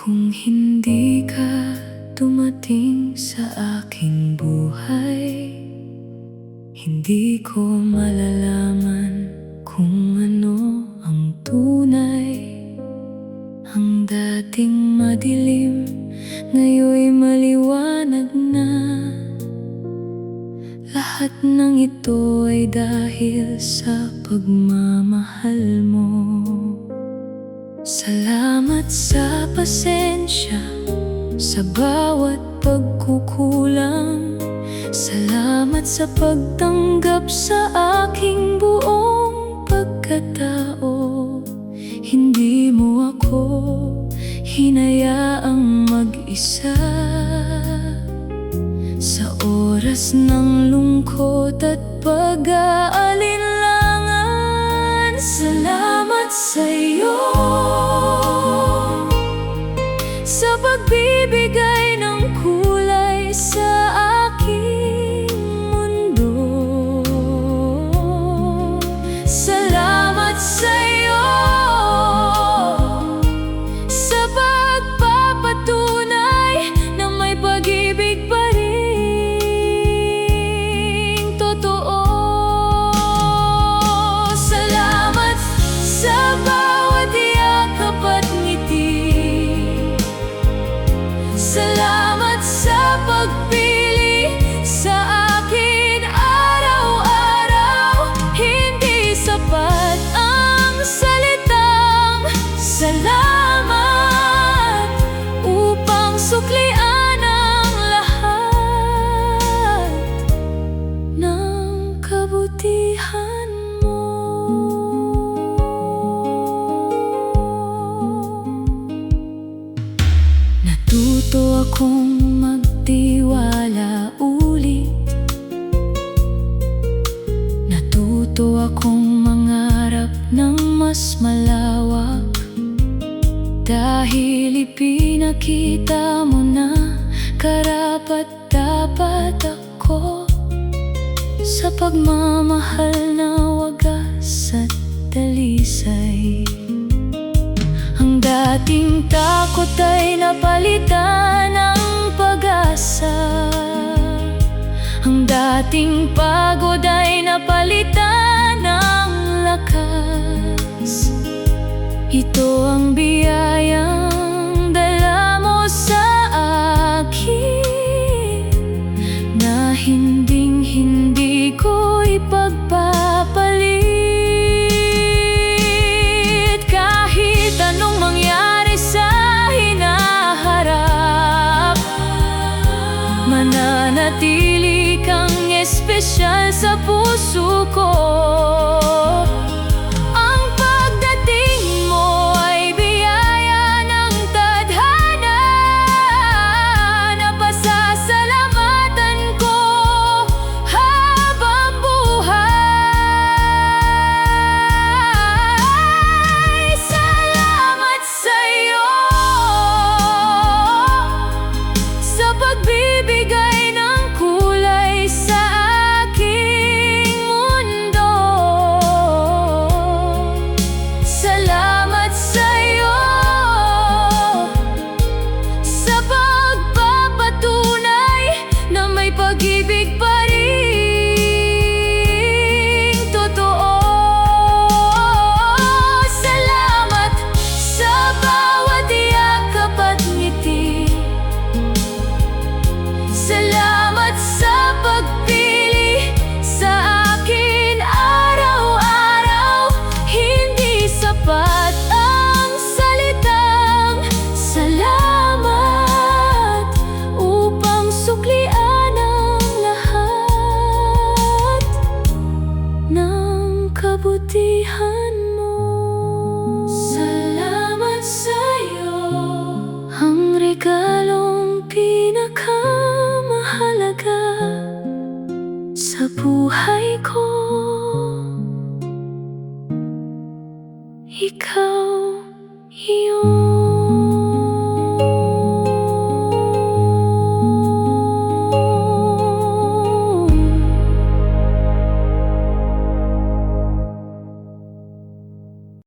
Kung hindi ka dumating sa aking buhay, hindi ko malalaman kung ano ang tunay. Ang dating madilim, ngayon'y maliwanag na. Lahat ng ito ay dahil sa pagmamahal mo. Salamat sa pasensya, sa bawat pagkukulang. Salamat sa pagtanggap sa aking buong pagkatao. Hindi mo ako hinayaang mag-isa sa oras ng lungkot at pag-aalinlangan. Salamat sa'yo sa pagbibigay ng kulay sa aking mundo. Salamat sa'yo sa pagpapatunay na may pag-ibig pa ring totoo. Salamat sa bawat yakap at ngiti. Salamat sa pagpili sa akin araw-araw. Hindi sapat ang salitang salamat upang suklian ang lahat ng kabutihan mo. Natuto akong magtiwala ulit. Natuto akong mangarap ng mas malawak. Dahil ipinakita mo na karapat-dapat ako sa pagmamahal na wagas at dalisay. Ang dating takot ay napalitan ng pag-asa. Ang dating pagod ay napalitan ng lakas. Ito ang biyayang dala mo sa akin, na hinding-hindi ko ipagpapalit. Kahit anong mangyari sa hinaharap, mananatili kang espesyal sa puso ko. Ang pagdating mo ay biyaya ng tadhana na pasasalamatan ko habang buhay. Salamat sa'yo sa pagbibigay ng kulay sa aking mundo. Salamat sa'yo sa pagpapatunay na may pag-ibig pa ring totoo. Salamat sa bawat yakap at ngiti. Salamat sa pagpili sa akin araw-araw. Hindi sapat ang salitang salamat upang suklian ang lahat ng kabutihan mo. Salamat sa'yo, ang regalong pinakamahalaga sa buhay ko. Ikaw, iyon.